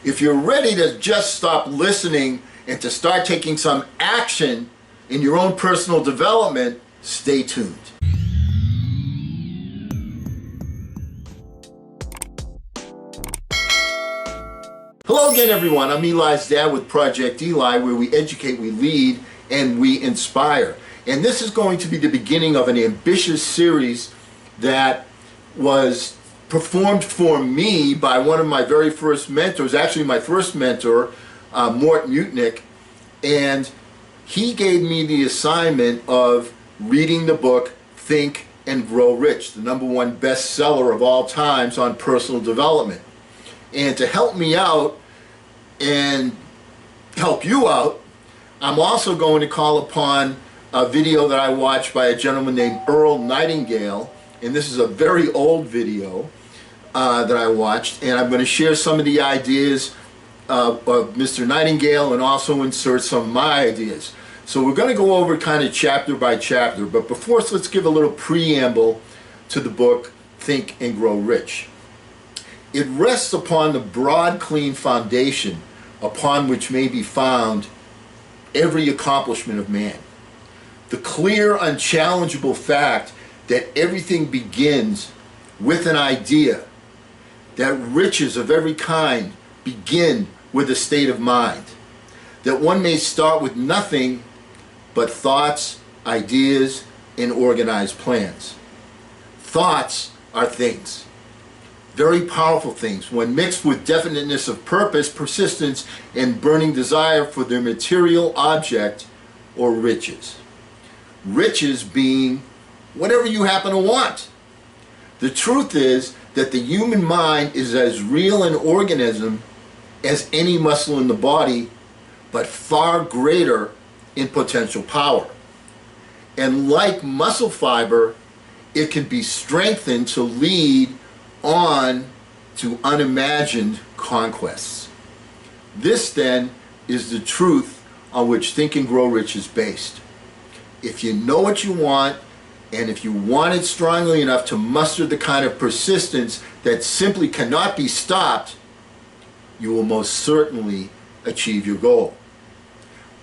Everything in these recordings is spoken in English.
If you're ready to just stop listening and to start taking some action in your own personal development, stay tuned. Hello again, everyone. I'm Eli's dad with Project Eli, where we educate, we lead, and we inspire. And this is going to be the beginning of an ambitious series that was performed for me by one of my very first mentors, actually my first mentor, Mort Mutnick, and he gave me the assignment of reading the book Think and Grow Rich, the #1 bestseller of all times on personal development. And to help me out and help you out, I'm also going to call upon a video that I watched by a gentleman named Earl Nightingale, and this is a very old video that I watched, and I'm going to share some of the ideas of Mr. Nightingale and also insert some of my ideas. So we're going to go over kind of chapter by chapter, but before, let's give a little preamble to the book Think and Grow Rich. It rests upon the broad, clean foundation upon which may be found every accomplishment of man. The clear, unchallengeable fact that everything begins with an idea, that riches of every kind begin with a state of mind, that one may start with nothing but thoughts, ideas, and organized plans. Thoughts are things. Very powerful things when mixed with definiteness of purpose, persistence, and burning desire for their material object or riches. Riches being whatever you happen to want. The truth is that the human mind is as real an organism as any muscle in the body, but far greater in potential power. And like muscle fiber, it can be strengthened to lead on to unimagined conquests. This then is the truth on which Think and Grow Rich is based. If you know what you want, and if you want it strongly enough to muster the kind of persistence that simply cannot be stopped, you will most certainly achieve your goal.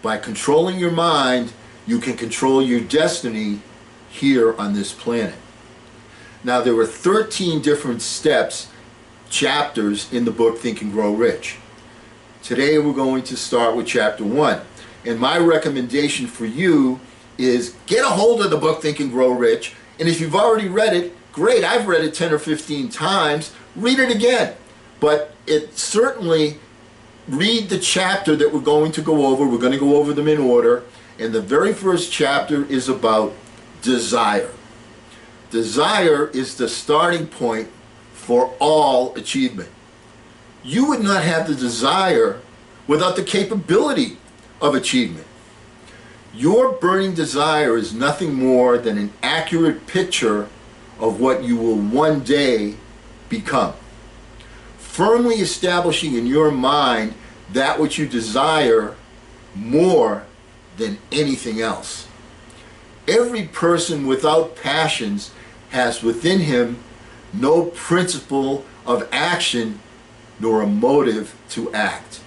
By controlling your mind, you can control your destiny here on this planet. Now, there were 13 different chapters in the book Think and Grow Rich. Today we're going to start with chapter 1. And my recommendation for you is get a hold of the book Think and Grow Rich. And if you've already read it, great. I've read it 10 or 15 times. Read it again. But it certainly, read the chapter that we're going to go over. We're going to go over them in order. And the very first chapter is about desire. Desire is the starting point for all achievement. You would not have the desire without the capability of achievement. Your burning desire is nothing more than an accurate picture of what you will one day become. Firmly establishing in your mind that which you desire more than anything else. Every person without passions has within him no principle of action nor a motive to act.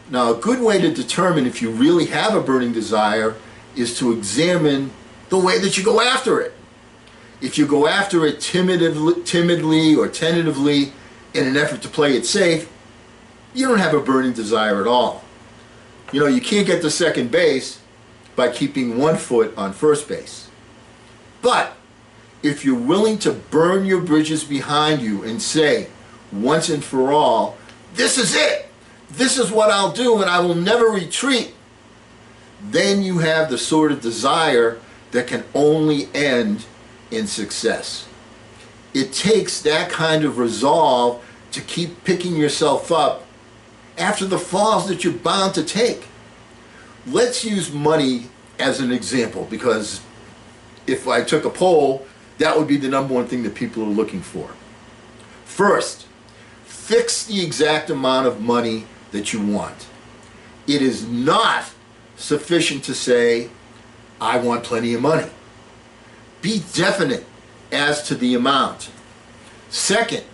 Now, a good way to determine if you really have a burning desire is to examine the way that you go after it. If you go after it timidly or tentatively in an effort to play it safe, you don't have a burning desire at all. You know, you can't get to second base by keeping one foot on first base. But if you're willing to burn your bridges behind you and say, once and for all, this is it, this is what I'll do and I will never retreat, then you have the sort of desire that can only end in success. It takes that kind of resolve to keep picking yourself up after the falls that you're bound to take. Let's use money as an example, because if I took a poll, that would be the #1 thing that people are looking for. First, fix the exact amount of money that you want. It is not sufficient to say, I want plenty of money. Be definite as to the amount. Second,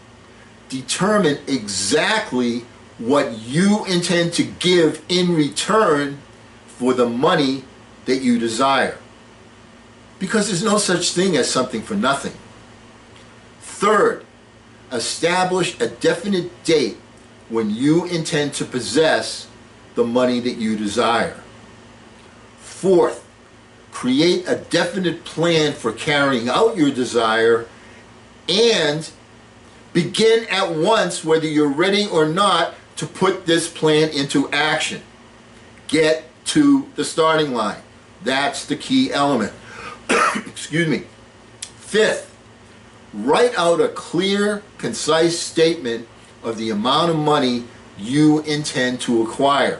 determine exactly what you intend to give in return for the money that you desire. Because there's no such thing as something for nothing. Third, establish a definite date when you intend to possess the money that you desire. Fourth, create a definite plan for carrying out your desire and begin at once, whether you're ready or not, to put this plan into action. Get to the starting line. That's the key element. Excuse me. Fifth, write out a clear, concise statement of the amount of money you intend to acquire.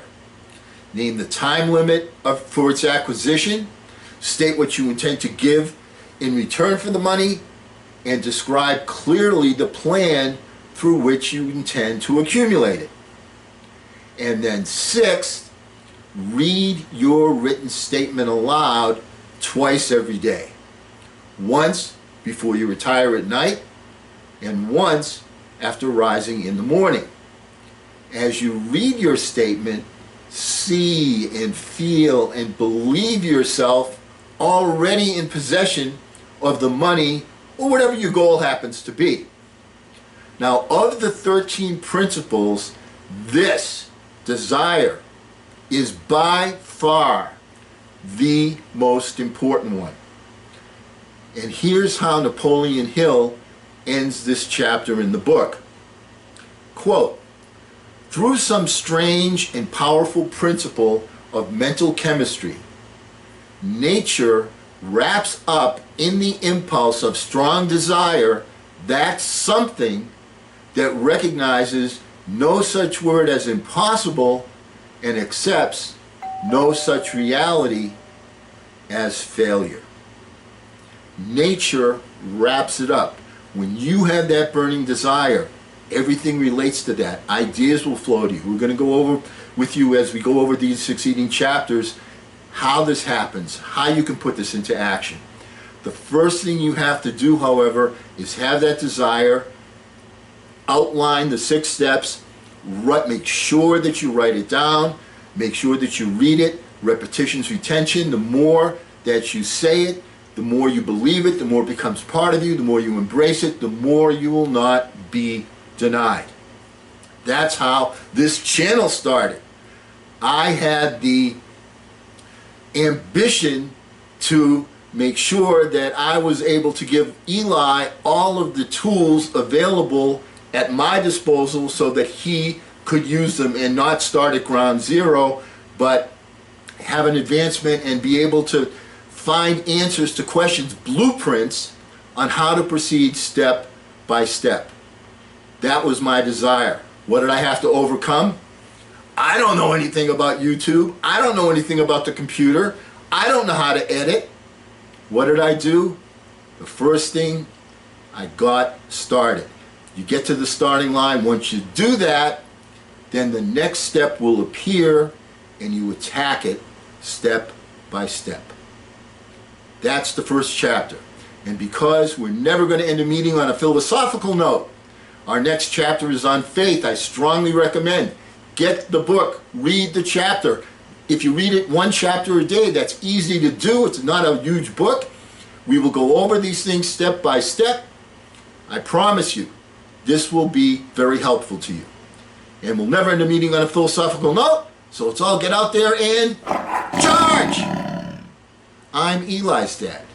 Name the time limit for its acquisition, state what you intend to give in return for the money, and describe clearly the plan through which you intend to accumulate it. And then sixth, read your written statement aloud twice every day. Once before you retire at night, and once after rising in the morning. As you read your statement, see and feel and believe yourself already in possession of the money or whatever your goal happens to be. Now, of the 13 principles, this desire is by far the most important one. And here's how Napoleon Hill ends this chapter in the book. Quote, "Through some strange and powerful principle of mental chemistry, nature wraps up in the impulse of strong desire that something that recognizes no such word as impossible and accepts no such reality as failure." Nature wraps it up. When you have that burning desire, everything relates to that. Ideas will flow to you. We're going to go over with you as we go over these succeeding chapters how this happens, how you can put this into action. The first thing you have to do, however, is have that desire, outline the 6 steps, make sure that you write it down, make sure that you read it. Repetition's retention. The more that you say it, the more you believe it, the more it becomes part of you, the more you embrace it, the more you will not be denied. That's how this channel started. I had the ambition to make sure that I was able to give Eli all of the tools available at my disposal so that he could use them and not start at ground zero, but have an advancement and be able to find answers to questions, blueprints on how to proceed step by step. That was my desire. What did I have to overcome? I don't know anything about YouTube. I don't know anything about the computer. I don't know how to edit. What did I do? The first thing, I got started. You get to the starting line. Once you do that, then the next step will appear and you attack it step by step. That's the first chapter. And because we're never going to end a meeting on a philosophical note, our next chapter is on faith. I strongly recommend get the book, read the chapter. If you read it 1 chapter a day, that's easy to do. It's not a huge book. We will go over these things step by step. I promise you, this will be very helpful to you. And we'll never end a meeting on a philosophical note, so let's all get out there and charge! I'm Eli's dad.